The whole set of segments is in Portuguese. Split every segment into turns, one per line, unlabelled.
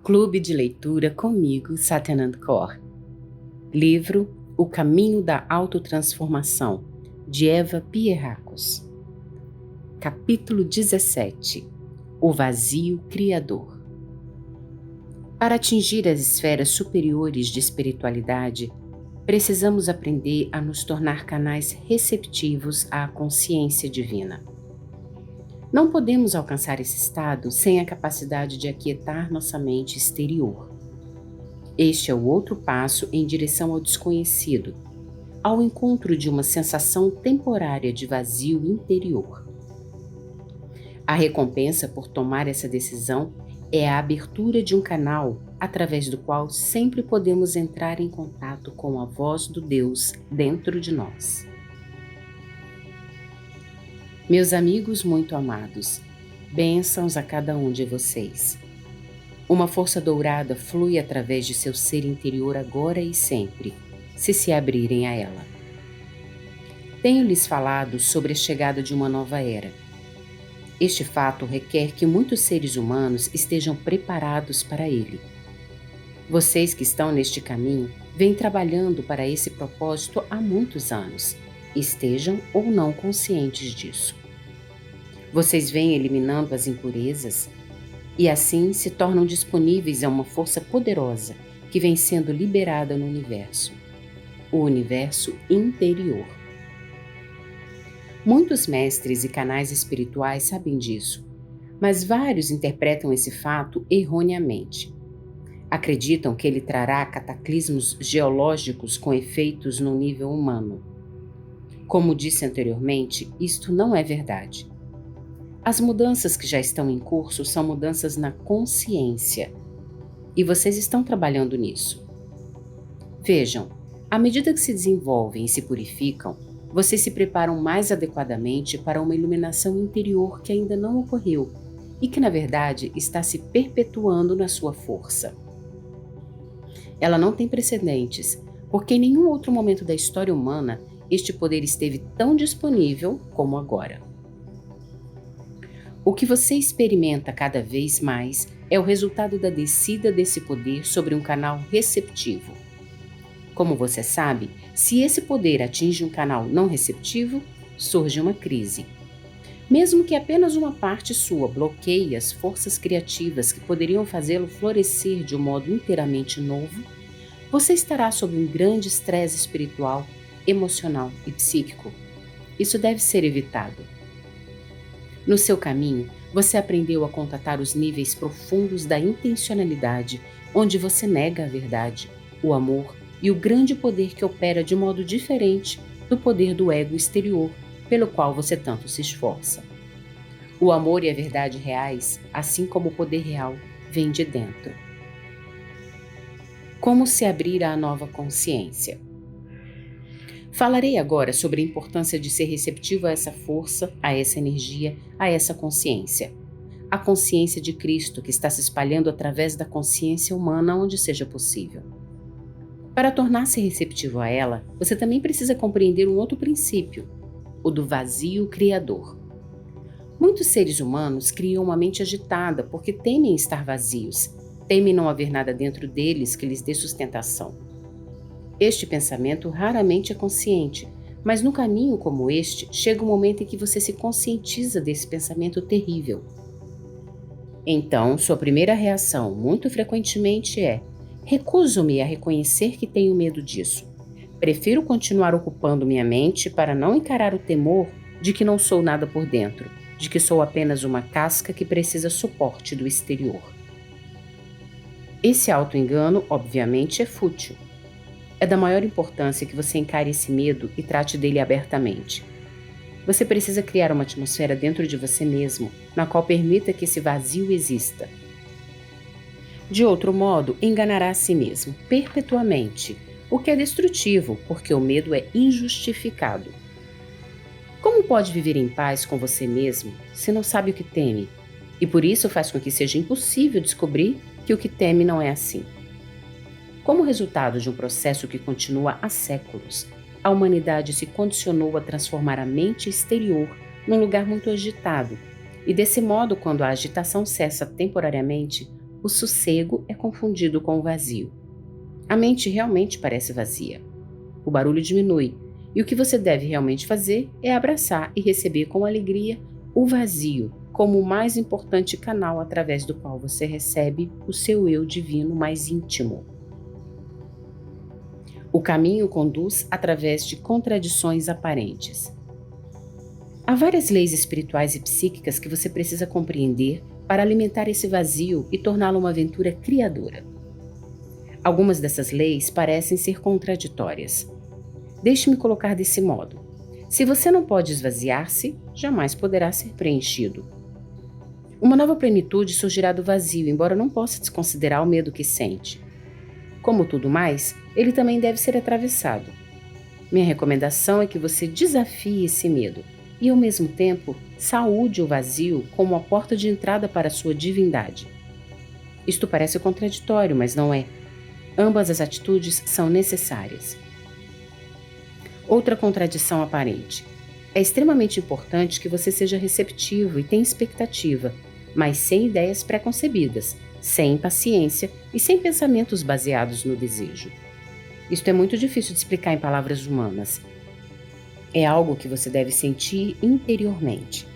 Clube de leitura comigo, Satyanand Kaur. Livro O Caminho da Autotransformação, de Eva Pierrakos. Capítulo 17. O Vazio Criador. Para atingir as esferas superiores de espiritualidade, precisamos aprender a nos tornar canais receptivos à consciência divina. Não podemos alcançar esse estado sem a capacidade de aquietar nossa mente exterior. Este é o outro passo em direção ao desconhecido, ao encontro de uma sensação temporária de vazio interior. A recompensa por tomar essa decisão é a abertura de um canal através do qual sempre podemos entrar em contato com a voz do Deus dentro de nós. Meus amigos muito amados, bênçãos a cada um de vocês. Uma força dourada flui através de seu ser interior agora e sempre, se abrirem a ela. Tenho-lhes falado sobre a chegada de uma nova era. Este fato requer que muitos seres humanos estejam preparados para ele. Vocês que estão neste caminho vêm trabalhando para esse propósito há muitos anos, estejam ou não conscientes disso. Vocês vêm eliminando as impurezas e assim se tornam disponíveis a uma força poderosa que vem sendo liberada no universo, o universo interior. Muitos mestres e canais espirituais sabem disso, mas vários interpretam esse fato erroneamente. Acreditam que ele trará cataclismos geológicos com efeitos no nível humano. Como disse anteriormente, isto não é verdade. As mudanças que já estão em curso são mudanças na consciência, e vocês estão trabalhando nisso. Vejam, à medida que se desenvolvem e se purificam, vocês se preparam mais adequadamente para uma iluminação interior que ainda não ocorreu e que, na verdade, está se perpetuando na sua força. Ela não tem precedentes, porque em nenhum outro momento da história humana este poder esteve tão disponível como agora. O que você experimenta cada vez mais é o resultado da descida desse poder sobre um canal receptivo. Como você sabe, se esse poder atinge um canal não receptivo, surge uma crise. Mesmo que apenas uma parte sua bloqueie as forças criativas que poderiam fazê-lo florescer de um modo inteiramente novo, você estará sob um grande estresse espiritual, emocional e psíquico. Isso deve ser evitado. No seu caminho, você aprendeu a contatar os níveis profundos da intencionalidade, onde você nega a verdade, o amor e o grande poder que opera de modo diferente do poder do ego exterior, pelo qual você tanto se esforça. O amor e a verdade reais, assim como o poder real, vêm de dentro. Como se abrir à nova consciência? Falarei agora sobre a importância de ser receptivo a essa força, a essa energia, a essa consciência. A consciência de Cristo que está se espalhando através da consciência humana onde seja possível. Para tornar-se receptivo a ela, você também precisa compreender um outro princípio, o do vazio criador. Muitos seres humanos criam uma mente agitada porque temem estar vazios, temem não haver nada dentro deles que lhes dê sustentação. Este pensamento raramente é consciente, mas no caminho como este, chega um momento em que você se conscientiza desse pensamento terrível. Então, sua primeira reação, muito frequentemente, é: recuso-me a reconhecer que tenho medo disso. Prefiro continuar ocupando minha mente para não encarar o temor de que não sou nada por dentro, de que sou apenas uma casca que precisa suporte do exterior. Esse auto-engano, obviamente, é fútil. É da maior importância que você encare esse medo e trate dele abertamente. Você precisa criar uma atmosfera dentro de você mesmo, na qual permita que esse vazio exista. De outro modo, enganará a si mesmo, perpetuamente, o que é destrutivo, porque o medo é injustificado. Como pode viver em paz com você mesmo se não sabe o que teme? E por isso faz com que seja impossível descobrir que o que teme não é assim. Como resultado de um processo que continua há séculos, a humanidade se condicionou a transformar a mente exterior num lugar muito agitado, e desse modo, quando a agitação cessa temporariamente, o sossego é confundido com o vazio. A mente realmente parece vazia. O barulho diminui, e o que você deve realmente fazer é abraçar e receber com alegria o vazio como o mais importante canal através do qual você recebe o seu eu divino mais íntimo. O caminho conduz através de contradições aparentes. Há várias leis espirituais e psíquicas que você precisa compreender para alimentar esse vazio e torná-lo uma aventura criadora. Algumas dessas leis parecem ser contraditórias. Deixe-me colocar desse modo. Se você não pode esvaziar-se, jamais poderá ser preenchido. Uma nova plenitude surgirá do vazio, embora não possa desconsiderar o medo que sente. Como tudo mais, ele também deve ser atravessado. Minha recomendação é que você desafie esse medo e, ao mesmo tempo, saúde o vazio como a porta de entrada para a sua divindade. Isto parece contraditório, mas não é. Ambas as atitudes são necessárias. Outra contradição aparente. É extremamente importante que você seja receptivo e tenha expectativa, mas sem ideias preconcebidas, sem impaciência e sem pensamentos baseados no desejo. Isto é muito difícil de explicar em palavras humanas. É algo que você deve sentir interiormente.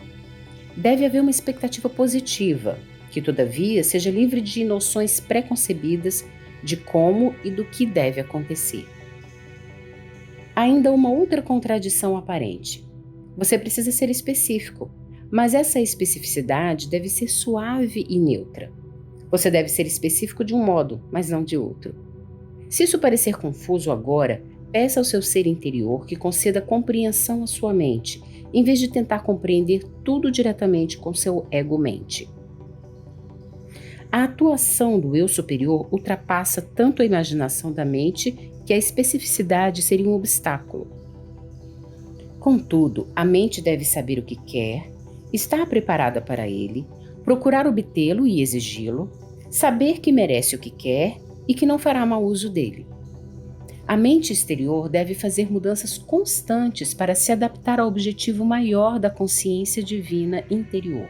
Deve haver uma expectativa positiva, que todavia seja livre de noções preconcebidas de como e do que deve acontecer. Ainda uma outra contradição aparente. Você precisa ser específico, mas essa especificidade deve ser suave e neutra. Você deve ser específico de um modo, mas não de outro. Se isso parecer confuso agora, peça ao seu ser interior que conceda compreensão à sua mente, em vez de tentar compreender tudo diretamente com seu ego-mente. A atuação do eu superior ultrapassa tanto a imaginação da mente que a especificidade seria um obstáculo. Contudo, a mente deve saber o que quer, estar preparada para ele, procurar obtê-lo e exigi-lo, saber que merece o que quer e que não fará mau uso dele. A mente exterior deve fazer mudanças constantes para se adaptar ao objetivo maior da consciência divina interior.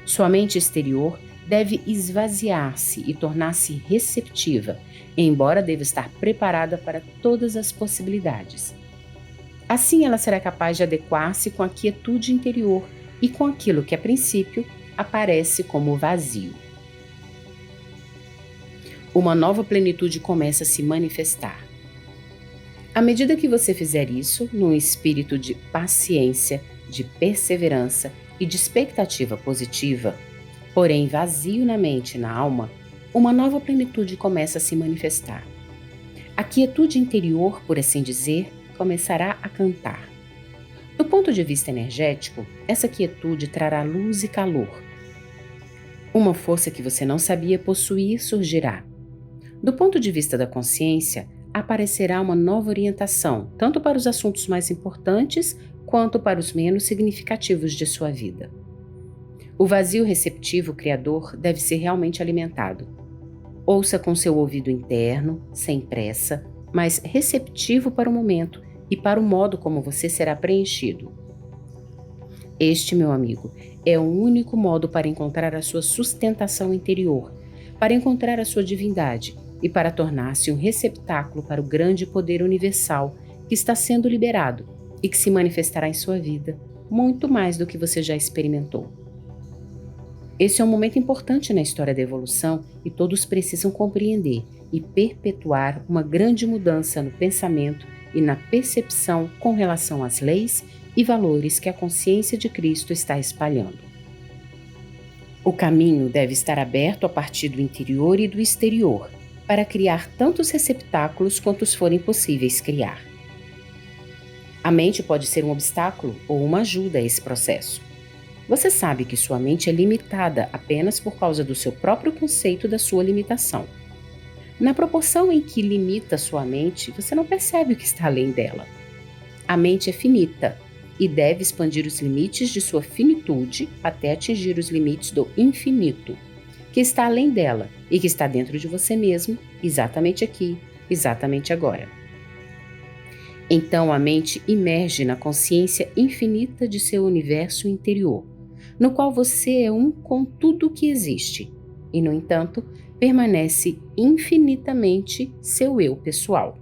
Sua mente exterior deve esvaziar-se e tornar-se receptiva, embora deva estar preparada para todas as possibilidades. Assim, ela será capaz de adequar-se com a quietude interior e com aquilo que, a princípio, aparece como vazio. Uma nova plenitude começa a se manifestar. À medida que você fizer isso, num espírito de paciência, de perseverança e de expectativa positiva, porém vazio na mente e na alma, uma nova plenitude começa a se manifestar. A quietude interior, por assim dizer, começará a cantar. Do ponto de vista energético, essa quietude trará luz e calor. Uma força que você não sabia possuir surgirá. Do ponto de vista da consciência, aparecerá uma nova orientação, tanto para os assuntos mais importantes quanto para os menos significativos de sua vida. O vazio receptivo criador deve ser realmente alimentado. Ouça com seu ouvido interno, sem pressa, mas receptivo para o momento e para o modo como você será preenchido. Este, meu amigo, é o único modo para encontrar a sua sustentação interior, para encontrar a sua divindade e para tornar-se um receptáculo para o grande poder universal que está sendo liberado e que se manifestará em sua vida muito mais do que você já experimentou. Esse é um momento importante na história da evolução e todos precisam compreender e perpetuar uma grande mudança no pensamento e na percepção com relação às leis e valores que a consciência de Cristo está espalhando. O caminho deve estar aberto a partir do interior e do exterior, para criar tantos receptáculos quantos forem possíveis criar. A mente pode ser um obstáculo ou uma ajuda a esse processo. Você sabe que sua mente é limitada apenas por causa do seu próprio conceito da sua limitação. Na proporção em que limita sua mente, você não percebe o que está além dela. A mente é finita e deve expandir os limites de sua finitude até atingir os limites do infinito, que está além dela e que está dentro de você mesmo, exatamente aqui, exatamente agora. Então a mente imerge na consciência infinita de seu universo interior, no qual você é um com tudo que existe, e, no entanto, permanece infinitamente seu eu pessoal.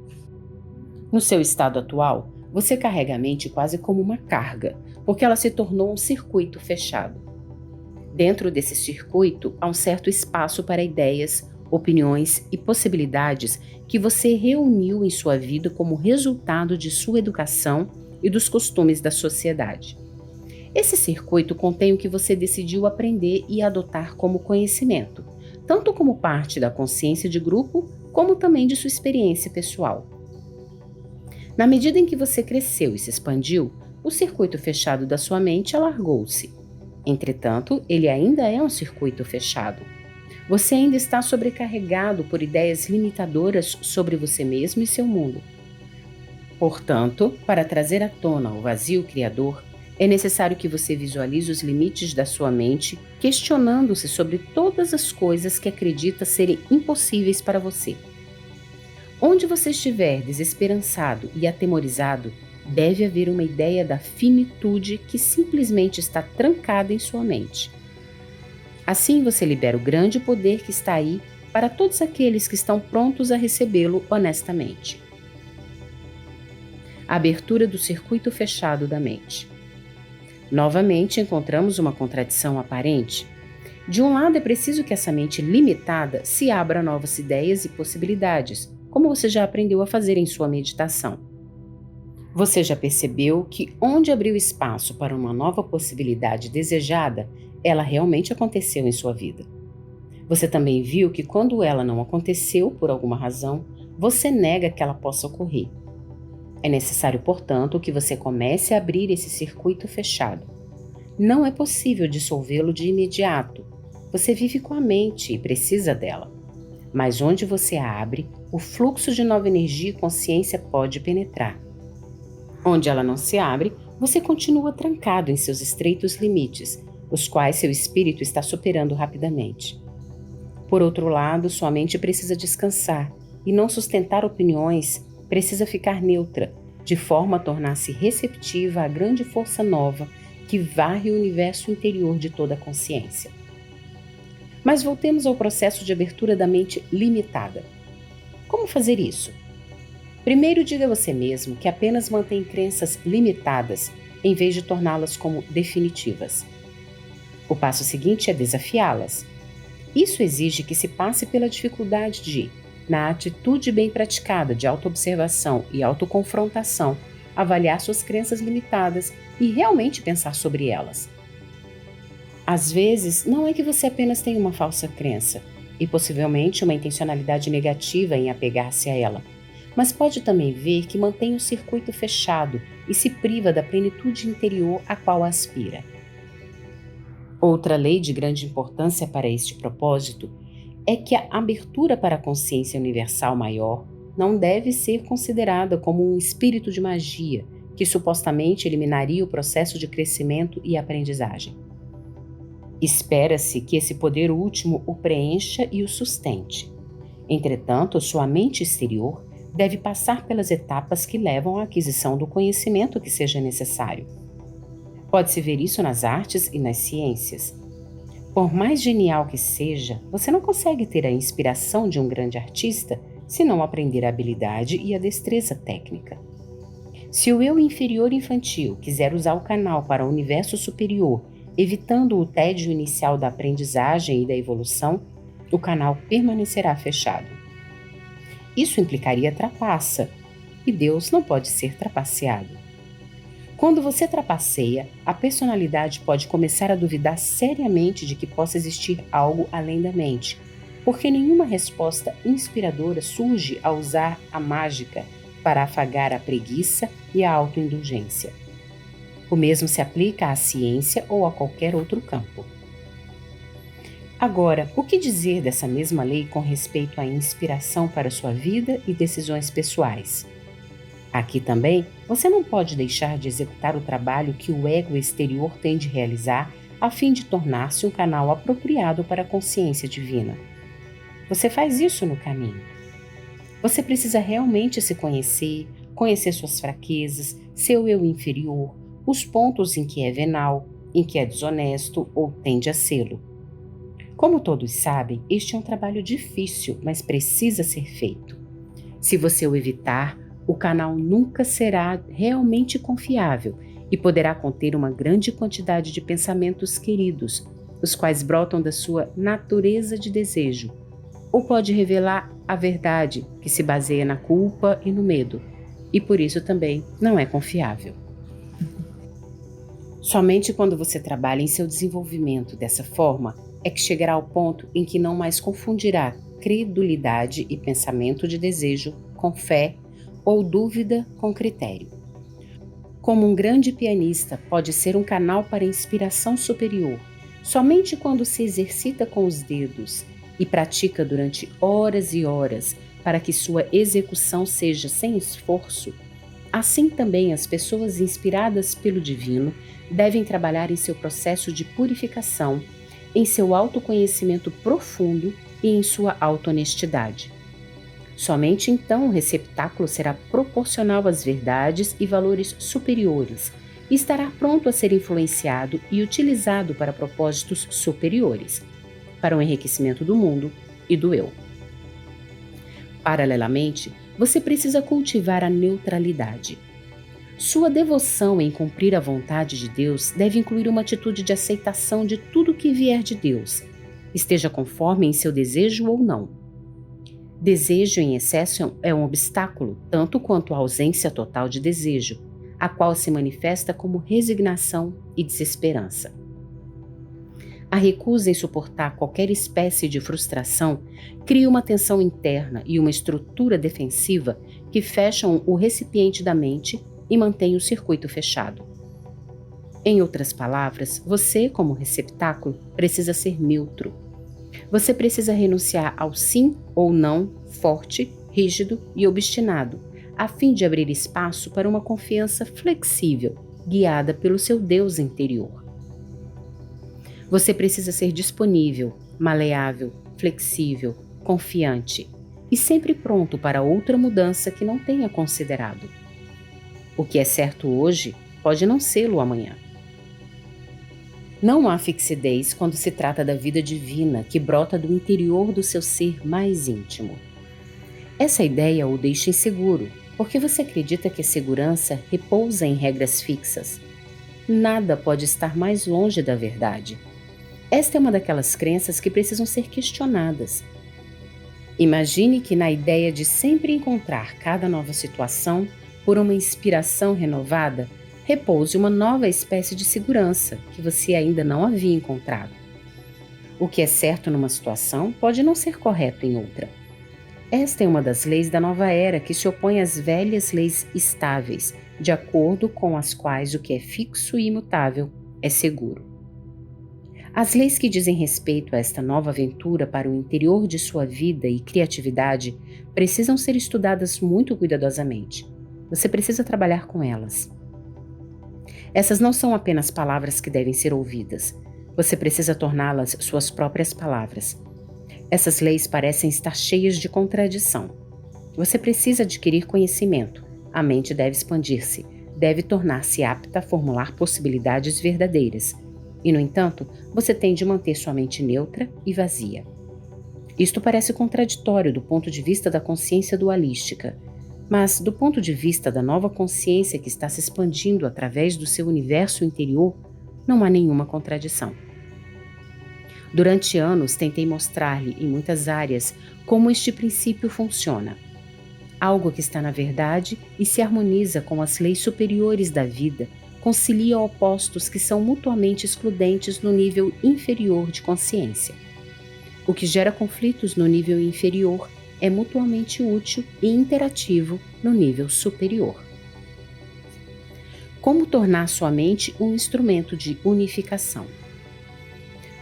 No seu estado atual, você carrega a mente quase como uma carga, porque ela se tornou um circuito fechado. Dentro desse circuito, há um certo espaço para ideias, opiniões e possibilidades que você reuniu em sua vida como resultado de sua educação e dos costumes da sociedade. Esse circuito contém o que você decidiu aprender e adotar como conhecimento, tanto como parte da consciência de grupo, como também de sua experiência pessoal. Na medida em que você cresceu e se expandiu, o circuito fechado da sua mente alargou-se. Entretanto, ele ainda é um circuito fechado. Você ainda está sobrecarregado por ideias limitadoras sobre você mesmo e seu mundo. Portanto, para trazer à tona o vazio criador, é necessário que você visualize os limites da sua mente, questionando-se sobre todas as coisas que acredita serem impossíveis para você. Onde você estiver desesperançado e atemorizado, deve haver uma ideia da finitude que simplesmente está trancada em sua mente. Assim você libera o grande poder que está aí para todos aqueles que estão prontos a recebê-lo honestamente. A abertura do circuito fechado da mente. Novamente encontramos uma contradição aparente. De um lado, é preciso que essa mente limitada se abra a novas ideias e possibilidades, como você já aprendeu a fazer em sua meditação. Você já percebeu que onde abriu espaço para uma nova possibilidade desejada, ela realmente aconteceu em sua vida. Você também viu que quando ela não aconteceu por alguma razão, você nega que ela possa ocorrer. É necessário, portanto, que você comece a abrir esse circuito fechado. Não é possível dissolvê-lo de imediato. Você vive com a mente e precisa dela. Mas onde você a abre, o fluxo de nova energia e consciência pode penetrar. Onde ela não se abre, você continua trancado em seus estreitos limites, os quais seu espírito está superando rapidamente. Por outro lado, sua mente precisa descansar e não sustentar opiniões, precisa ficar neutra, de forma a tornar-se receptiva à grande força nova que varre o universo interior de toda a consciência. Mas voltemos ao processo de abertura da mente limitada. Como fazer isso? Primeiro, diga a você mesmo que apenas mantém crenças limitadas, em vez de torná-las como definitivas. O passo seguinte é desafiá-las. Isso exige que se passe pela dificuldade de, na atitude bem praticada de autoobservação e autoconfrontação, avaliar suas crenças limitadas e realmente pensar sobre elas. Às vezes, não é que você apenas tem uma falsa crença, e possivelmente uma intencionalidade negativa em apegar-se a ela, mas pode também ver que mantém o circuito fechado e se priva da plenitude interior a qual aspira. Outra lei de grande importância para este propósito é que a abertura para a consciência universal maior não deve ser considerada como um espírito de magia que supostamente eliminaria o processo de crescimento e aprendizagem. Espera-se que esse poder último o preencha e o sustente. Entretanto, sua mente exterior deve passar pelas etapas que levam à aquisição do conhecimento que seja necessário. Pode-se ver isso nas artes e nas ciências. Por mais genial que seja, você não consegue ter a inspiração de um grande artista se não aprender a habilidade e a destreza técnica. Se o eu inferior infantil quiser usar o canal para o universo superior, evitando o tédio inicial da aprendizagem e da evolução, o canal permanecerá fechado. Isso implicaria trapaça, e Deus não pode ser trapaceado. Quando você trapaceia, a personalidade pode começar a duvidar seriamente de que possa existir algo além da mente, porque nenhuma resposta inspiradora surge ao usar a mágica para afagar a preguiça e a autoindulgência. O mesmo se aplica à ciência ou a qualquer outro campo. Agora, o que dizer dessa mesma lei com respeito à inspiração para sua vida e decisões pessoais? Aqui também, você não pode deixar de executar o trabalho que o ego exterior tem de realizar a fim de tornar-se um canal apropriado para a consciência divina. Você faz isso no caminho. Você precisa realmente se conhecer, conhecer suas fraquezas, seu eu inferior, os pontos em que é venal, em que é desonesto ou tende a sê-lo. Como todos sabem, este é um trabalho difícil, mas precisa ser feito. Se você o evitar, o canal nunca será realmente confiável e poderá conter uma grande quantidade de pensamentos queridos, os quais brotam da sua natureza de desejo, ou pode revelar a verdade que se baseia na culpa e no medo, e por isso também não é confiável. Somente quando você trabalha em seu desenvolvimento dessa forma é que chegará ao ponto em que não mais confundirá credulidade e pensamento de desejo com fé ou dúvida com critério. Como um grande pianista pode ser um canal para inspiração superior, somente quando se exercita com os dedos e pratica durante horas e horas para que sua execução seja sem esforço, assim também as pessoas inspiradas pelo divino devem trabalhar em seu processo de purificação, em seu autoconhecimento profundo e em sua auto-honestidade. Somente então o receptáculo será proporcional às verdades e valores superiores e estará pronto a ser influenciado e utilizado para propósitos superiores, para o enriquecimento do mundo e do eu. Paralelamente, você precisa cultivar a neutralidade. Sua devoção em cumprir a vontade de Deus deve incluir uma atitude de aceitação de tudo que vier de Deus, esteja conforme em seu desejo ou não. Desejo em excesso é um obstáculo, tanto quanto a ausência total de desejo, a qual se manifesta como resignação e desesperança. A recusa em suportar qualquer espécie de frustração cria uma tensão interna e uma estrutura defensiva que fecham o recipiente da mente e mantém o circuito fechado. Em outras palavras, você, como receptáculo, precisa ser neutro. Você precisa renunciar ao sim ou não forte, rígido e obstinado, a fim de abrir espaço para uma confiança flexível, guiada pelo seu Deus interior. Você precisa ser disponível, maleável, flexível, confiante e sempre pronto para outra mudança que não tenha considerado. O que é certo hoje pode não sê-lo amanhã. Não há fixidez quando se trata da vida divina que brota do interior do seu ser mais íntimo. Essa ideia o deixa inseguro, porque você acredita que a segurança repousa em regras fixas. Nada pode estar mais longe da verdade. Esta é uma daquelas crenças que precisam ser questionadas. Imagine que na ideia de sempre encontrar cada nova situação por uma inspiração renovada, repouse uma nova espécie de segurança que você ainda não havia encontrado. O que é certo numa situação pode não ser correto em outra. Esta é uma das leis da nova era que se opõe às velhas leis estáveis, de acordo com as quais o que é fixo e imutável é seguro. As leis que dizem respeito a esta nova aventura para o interior de sua vida e criatividade precisam ser estudadas muito cuidadosamente. Você precisa trabalhar com elas. Essas não são apenas palavras que devem ser ouvidas. Você precisa torná-las suas próprias palavras. Essas leis parecem estar cheias de contradição. Você precisa adquirir conhecimento. A mente deve expandir-se, deve tornar-se apta a formular possibilidades verdadeiras. E, no entanto, você tem de manter sua mente neutra e vazia. Isto parece contraditório do ponto de vista da consciência dualística, mas do ponto de vista da nova consciência que está se expandindo através do seu universo interior, não há nenhuma contradição. Durante anos, tentei mostrar-lhe, em muitas áreas, como este princípio funciona. Algo que está na verdade e se harmoniza com as leis superiores da vida, concilia opostos que são mutuamente excludentes no nível inferior de consciência. O que gera conflitos no nível inferior é mutuamente útil e interativo no nível superior. Como tornar sua mente um instrumento de unificação?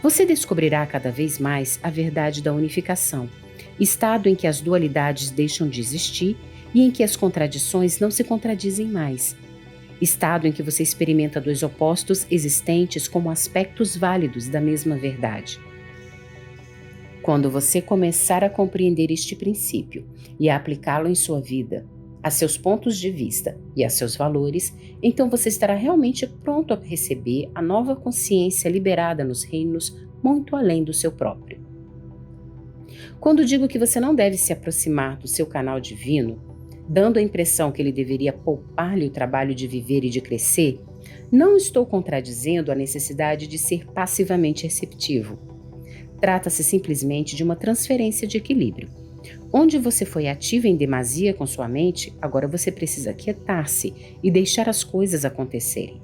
Você descobrirá cada vez mais a verdade da unificação, estado em que as dualidades deixam de existir e em que as contradições não se contradizem mais. Estado em que você experimenta dois opostos existentes como aspectos válidos da mesma verdade. Quando você começar a compreender este princípio e a aplicá-lo em sua vida, a seus pontos de vista e a seus valores, então você estará realmente pronto a receber a nova consciência liberada nos reinos muito além do seu próprio. Quando digo que você não deve se aproximar do seu canal divino, dando a impressão que ele deveria poupar-lhe o trabalho de viver e de crescer, não estou contradizendo a necessidade de ser passivamente receptivo. Trata-se simplesmente de uma transferência de equilíbrio. Onde você foi ativo em demasia com sua mente, agora você precisa quietar-se e deixar as coisas acontecerem.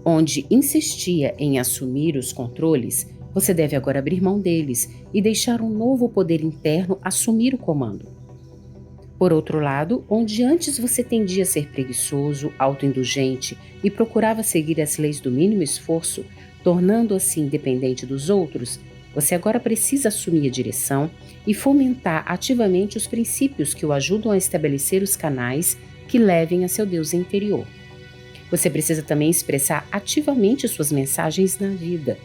Onde insistia em assumir os controles, você deve agora abrir mão deles e deixar um novo poder interno assumir o comando. Por outro lado, onde antes você tendia a ser preguiçoso, autoindulgente e procurava seguir as leis do mínimo esforço, tornando assim dependente dos outros, você agora precisa assumir a direção e fomentar ativamente os princípios que o ajudam a estabelecer os canais que levem a seu Deus interior. Você precisa também expressar ativamente suas mensagens na vida.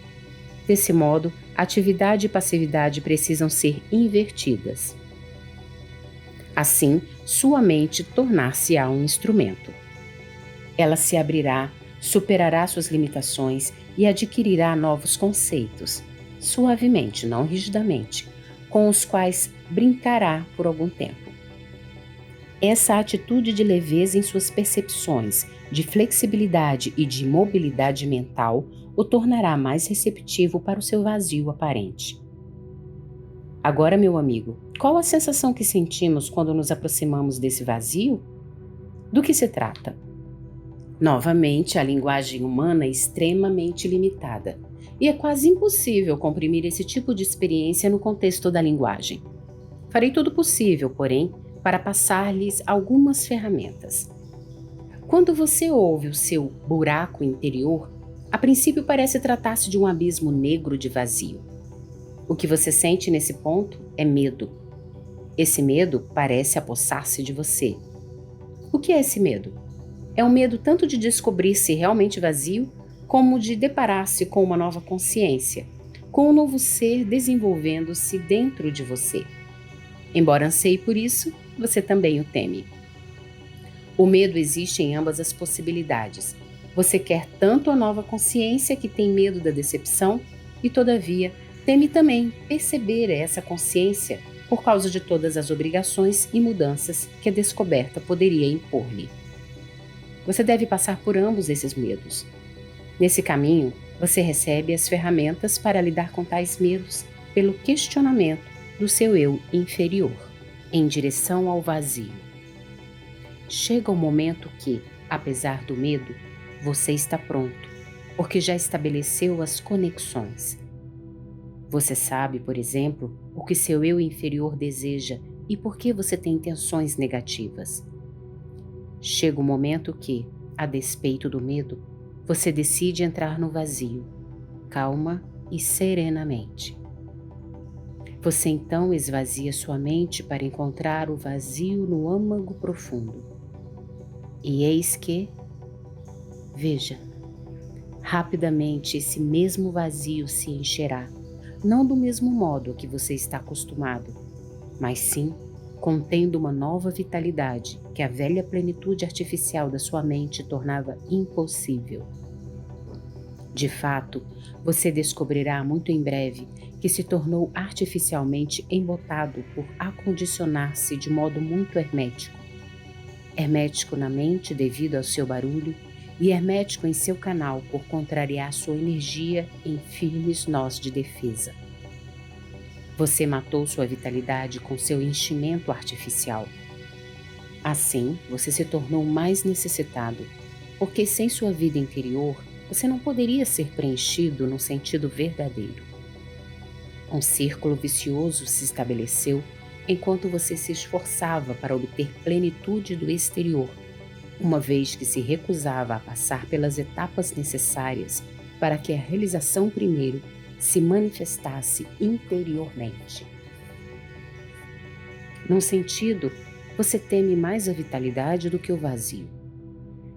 Desse modo, atividade e passividade precisam ser invertidas. Assim, sua mente tornar-se-á um instrumento. Ela se abrirá, superará suas limitações e adquirirá novos conceitos, suavemente, não rigidamente, com os quais brincará por algum tempo. Essa atitude de leveza em suas percepções, de flexibilidade e de mobilidade mental o tornará mais receptivo para o seu vazio aparente. Agora, meu amigo, qual a sensação que sentimos quando nos aproximamos desse vazio? Do que se trata? Novamente, a linguagem humana é extremamente limitada, e é quase impossível comprimir esse tipo de experiência no contexto da linguagem. Farei todo o possível, porém, para passar-lhes algumas ferramentas. Quando você ouve o seu buraco interior, a princípio parece tratar-se de um abismo negro de vazio. O que você sente nesse ponto é medo. Esse medo parece apossar-se de você. O que é esse medo? É um medo tanto de descobrir-se realmente vazio, como de deparar-se com uma nova consciência, com um novo ser desenvolvendo-se dentro de você. Embora anseie por isso, você também o teme. O medo existe em ambas as possibilidades. Você quer tanto a nova consciência que tem medo da decepção e, todavia, teme também perceber essa consciência por causa de todas as obrigações e mudanças que a descoberta poderia impor-lhe. Você deve passar por ambos esses medos. Nesse caminho, você recebe as ferramentas para lidar com tais medos pelo questionamento do seu eu inferior, em direção ao vazio. Chega o momento que, apesar do medo, você está pronto, porque já estabeleceu as conexões. Você sabe, por exemplo, o que seu eu inferior deseja e por que você tem intenções negativas. Chega o momento que, a despeito do medo, você decide entrar no vazio, calma e serenamente. Você então esvazia sua mente para encontrar o vazio no âmago profundo. E eis que, veja, rapidamente esse mesmo vazio se encherá, não do mesmo modo a que você está acostumado, mas sim contendo uma nova vitalidade que a velha plenitude artificial da sua mente tornava impossível. De fato, você descobrirá muito em breve que se tornou artificialmente embotado por acondicionar-se de modo muito hermético. Hermético na mente devido ao seu barulho e hermético em seu canal por contrariar sua energia em firmes nós de defesa. Você matou sua vitalidade com seu enchimento artificial. Assim, você se tornou mais necessitado, porque sem sua vida interior, você não poderia ser preenchido no sentido verdadeiro. Um círculo vicioso se estabeleceu enquanto você se esforçava para obter plenitude do exterior, uma vez que se recusava a passar pelas etapas necessárias para que a realização primeiro se manifestasse interiormente. Num sentido, você teme mais a vitalidade do que o vazio.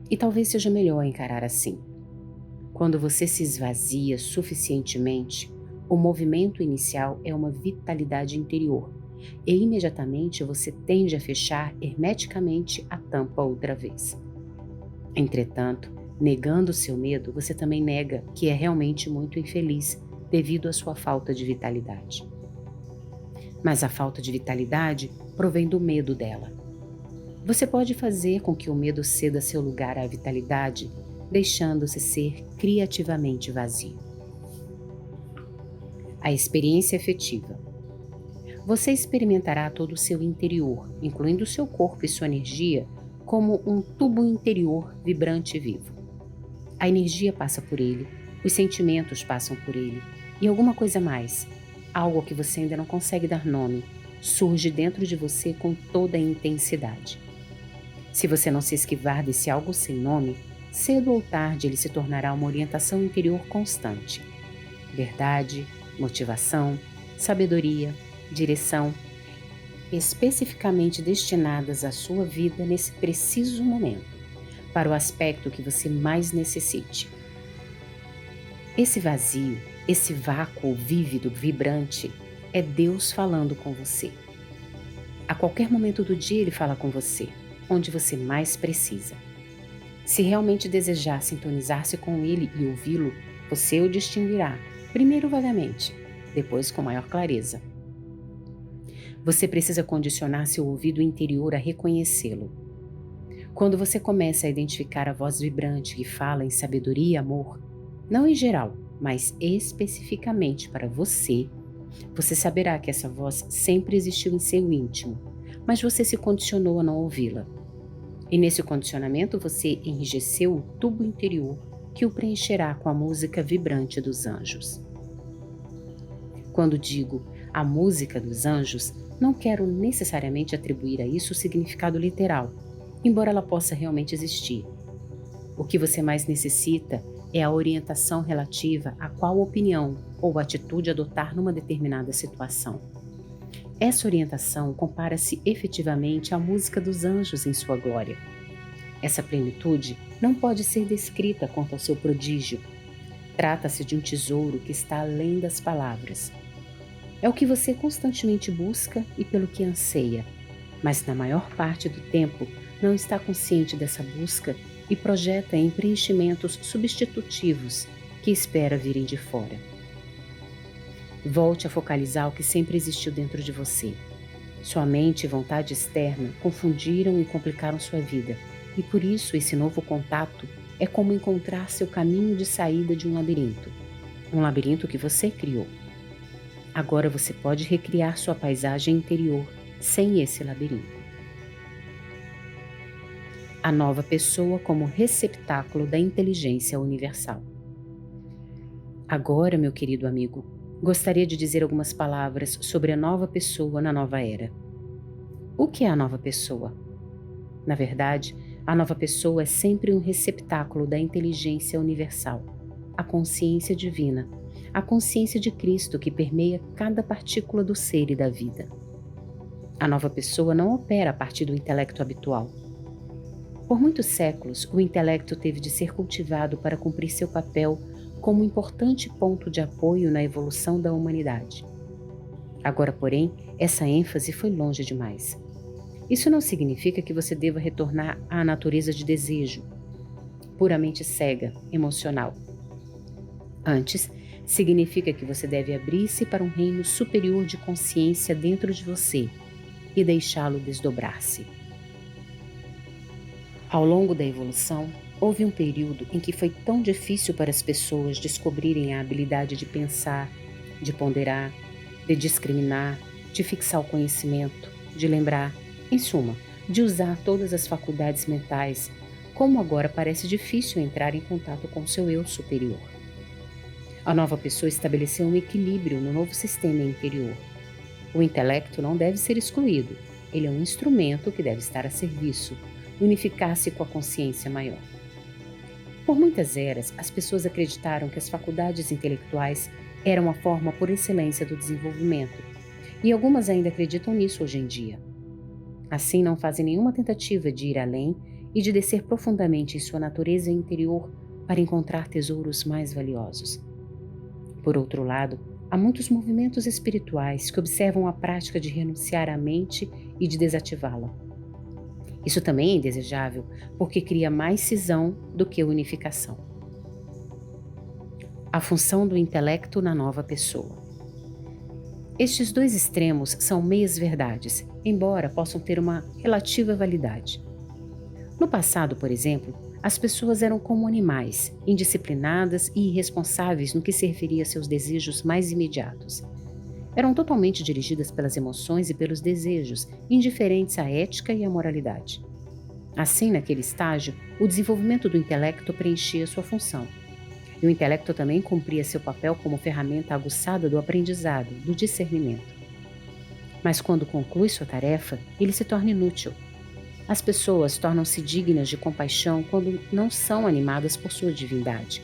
E talvez seja melhor encarar assim. Quando você se esvazia suficientemente, o movimento inicial é uma vitalidade interior, e imediatamente você tende a fechar hermeticamente a tampa outra vez. Entretanto, negando seu medo, você também nega que é realmente muito infeliz, devido à sua falta de vitalidade. Mas a falta de vitalidade provém do medo dela. Você pode fazer com que o medo ceda seu lugar à vitalidade, deixando-se ser criativamente vazio. A experiência efetiva. Você experimentará todo o seu interior, incluindo seu corpo e sua energia, como um tubo interior vibrante e vivo. A energia passa por ele, os sentimentos passam por ele, e alguma coisa mais, algo que você ainda não consegue dar nome, surge dentro de você com toda a intensidade. Se você não se esquivar desse algo sem nome, cedo ou tarde ele se tornará uma orientação interior constante. Verdade, motivação, sabedoria, direção, especificamente destinadas à sua vida nesse preciso momento, para o aspecto que você mais necessite. Esse vazio, esse vácuo vívido, vibrante, é Deus falando com você. A qualquer momento do dia ele fala com você, onde você mais precisa. Se realmente desejar sintonizar-se com ele e ouvi-lo, você o distinguirá, primeiro vagamente, depois com maior clareza. Você precisa condicionar seu ouvido interior a reconhecê-lo. Quando você começa a identificar a voz vibrante que fala em sabedoria e amor, não em geral, mas especificamente para você, você saberá que essa voz sempre existiu em seu íntimo, mas você se condicionou a não ouvi-la. E nesse condicionamento você enrijeceu o tubo interior que o preencherá com a música vibrante dos anjos. Quando digo a música dos anjos, não quero necessariamente atribuir a isso o significado literal, embora ela possa realmente existir. O que você mais necessita é a orientação relativa a qual opinião ou atitude adotar numa determinada situação. Essa orientação compara-se efetivamente à música dos anjos em sua glória. Essa plenitude não pode ser descrita quanto ao seu prodígio. Trata-se de um tesouro que está além das palavras. É o que você constantemente busca e pelo que anseia, mas na maior parte do tempo não está consciente dessa busca e projeta em preenchimentos substitutivos que espera virem de fora. Volte a focalizar o que sempre existiu dentro de você. Sua mente e vontade externa confundiram e complicaram sua vida, e por isso esse novo contato é como encontrar seu caminho de saída de um labirinto que você criou. Agora você pode recriar sua paisagem interior sem esse labirinto. A nova pessoa como receptáculo da inteligência universal. Agora, meu querido amigo, gostaria de dizer algumas palavras sobre a nova pessoa na nova era. O que é a nova pessoa? Na verdade, a nova pessoa é sempre um receptáculo da inteligência universal, a consciência divina, a consciência de Cristo que permeia cada partícula do ser e da vida. A nova pessoa não opera a partir do intelecto habitual. Por muitos séculos, o intelecto teve de ser cultivado para cumprir seu papel como importante ponto de apoio na evolução da humanidade. Agora, porém, essa ênfase foi longe demais. Isso não significa que você deva retornar à natureza de desejo, puramente cega, emocional. Antes, significa que você deve abrir-se para um reino superior de consciência dentro de você e deixá-lo desdobrar-se. Ao longo da evolução, houve um período em que foi tão difícil para as pessoas descobrirem a habilidade de pensar, de ponderar, de discriminar, de fixar o conhecimento, de lembrar, em suma, de usar todas as faculdades mentais, como agora parece difícil entrar em contato com seu eu superior. A nova pessoa estabeleceu um equilíbrio no novo sistema interior. O intelecto não deve ser excluído, ele é um instrumento que deve estar a serviço, unificar-se com a consciência maior. Por muitas eras, as pessoas acreditaram que as faculdades intelectuais eram a forma por excelência do desenvolvimento, e algumas ainda acreditam nisso hoje em dia. Assim, não fazem nenhuma tentativa de ir além e de descer profundamente em sua natureza interior para encontrar tesouros mais valiosos. Por outro lado, há muitos movimentos espirituais que observam a prática de renunciar à mente e de desativá-la. Isso também é indesejável, porque cria mais cisão do que unificação. A função do intelecto na nova pessoa. Estes dois extremos são meias-verdades, embora possam ter uma relativa validade. No passado, por exemplo, as pessoas eram como animais, indisciplinadas e irresponsáveis no que se referia a seus desejos mais imediatos. Eram totalmente dirigidas pelas emoções e pelos desejos, indiferentes à ética e à moralidade. Assim, naquele estágio, o desenvolvimento do intelecto preenchia sua função. E o intelecto também cumpria seu papel como ferramenta aguçada do aprendizado, do discernimento. Mas quando conclui sua tarefa, ele se torna inútil. As pessoas tornam-se dignas de compaixão quando não são animadas por sua divindade.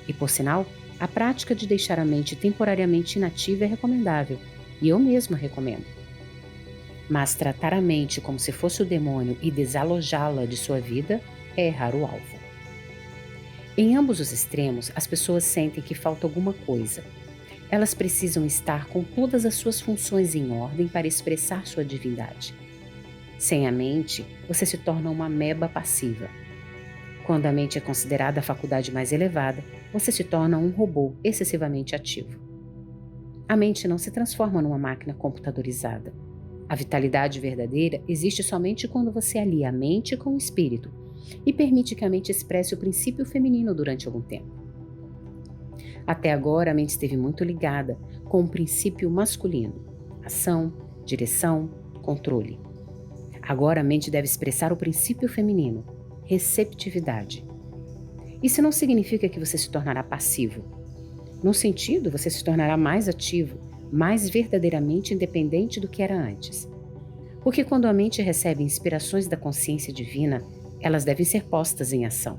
E, por sinal, a prática de deixar a mente temporariamente inativa é recomendável, e eu mesma recomendo. Mas tratar a mente como se fosse o demônio e desalojá-la de sua vida é errar o alvo. Em ambos os extremos, as pessoas sentem que falta alguma coisa. Elas precisam estar com todas as suas funções em ordem para expressar sua divindade. Sem a mente, você se torna uma ameba passiva. Quando a mente é considerada a faculdade mais elevada, você se torna um robô excessivamente ativo. A mente não se transforma numa máquina computadorizada. A vitalidade verdadeira existe somente quando você alia a mente com o espírito e permite que a mente expresse o princípio feminino durante algum tempo. Até agora, a mente esteve muito ligada com o princípio masculino: ação, direção, controle. Agora a mente deve expressar o princípio feminino: receptividade. Isso não significa que você se tornará passivo. No sentido, você se tornará mais ativo, mais verdadeiramente independente do que era antes. Porque quando a mente recebe inspirações da consciência divina, elas devem ser postas em ação.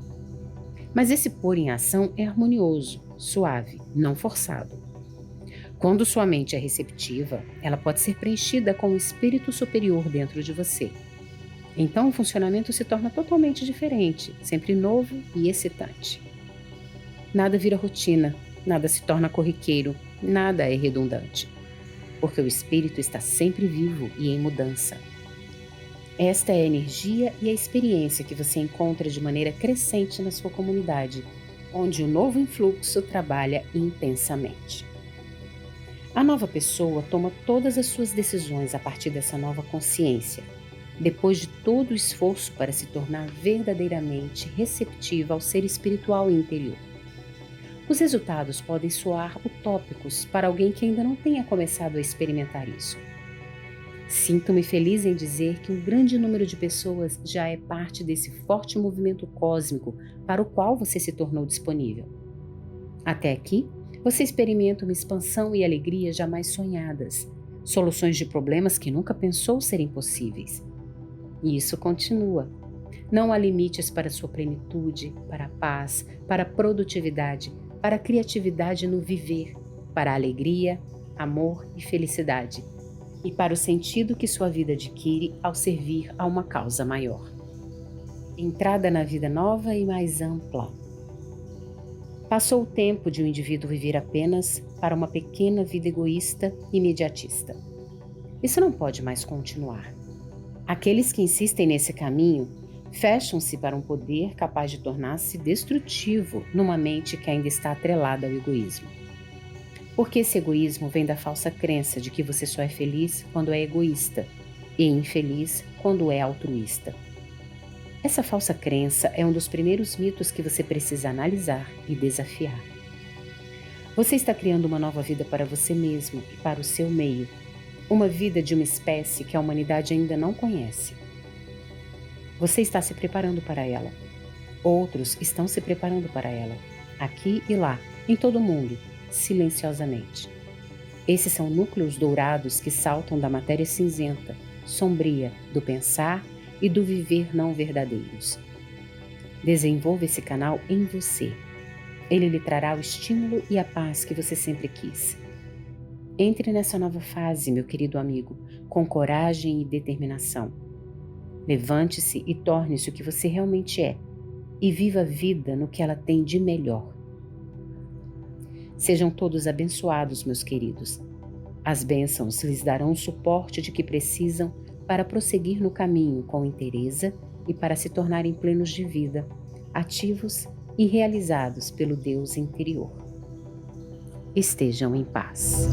Mas esse pôr em ação é harmonioso, suave, não forçado. Quando sua mente é receptiva, ela pode ser preenchida com o espírito superior dentro de você. Então o funcionamento se torna totalmente diferente, sempre novo e excitante. Nada vira rotina, nada se torna corriqueiro, nada é redundante. Porque o espírito está sempre vivo e em mudança. Esta é a energia e a experiência que você encontra de maneira crescente na sua comunidade, onde o novo influxo trabalha intensamente. A nova pessoa toma todas as suas decisões a partir dessa nova consciência, depois de todo o esforço para se tornar verdadeiramente receptiva ao ser espiritual e interior. Os resultados podem soar utópicos para alguém que ainda não tenha começado a experimentar isso. Sinto-me feliz em dizer que um grande número de pessoas já é parte desse forte movimento cósmico para o qual você se tornou disponível. Até aqui, você experimenta uma expansão e alegria jamais sonhadas, soluções de problemas que nunca pensou serem possíveis. E isso continua. Não há limites para sua plenitude, para a paz, para a produtividade, para a criatividade no viver, para a alegria, amor e felicidade, e para o sentido que sua vida adquire ao servir a uma causa maior. Entrada na vida nova e mais ampla. Passou o tempo de um indivíduo viver apenas para uma pequena vida egoísta e imediatista. Isso não pode mais continuar. Aqueles que insistem nesse caminho fecham-se para um poder capaz de tornar-se destrutivo numa mente que ainda está atrelada ao egoísmo. Porque esse egoísmo vem da falsa crença de que você só é feliz quando é egoísta e infeliz quando é altruísta. Essa falsa crença é um dos primeiros mitos que você precisa analisar e desafiar. Você está criando uma nova vida para você mesmo e para o seu meio, uma vida de uma espécie que a humanidade ainda não conhece. Você está se preparando para ela. Outros estão se preparando para ela, aqui e lá, em todo o mundo, silenciosamente. Esses são núcleos dourados que saltam da matéria cinzenta, sombria, do pensar e do viver não verdadeiros. Desenvolva esse canal em você. Ele lhe trará o estímulo e a paz que você sempre quis. Entre nessa nova fase, meu querido amigo, com coragem e determinação. Levante-se e torne-se o que você realmente é, e viva a vida no que ela tem de melhor. Sejam todos abençoados, meus queridos. As bênçãos lhes darão o suporte de que precisam para prosseguir no caminho com inteireza e para se tornarem plenos de vida, ativos e realizados pelo Deus interior. Estejam em paz.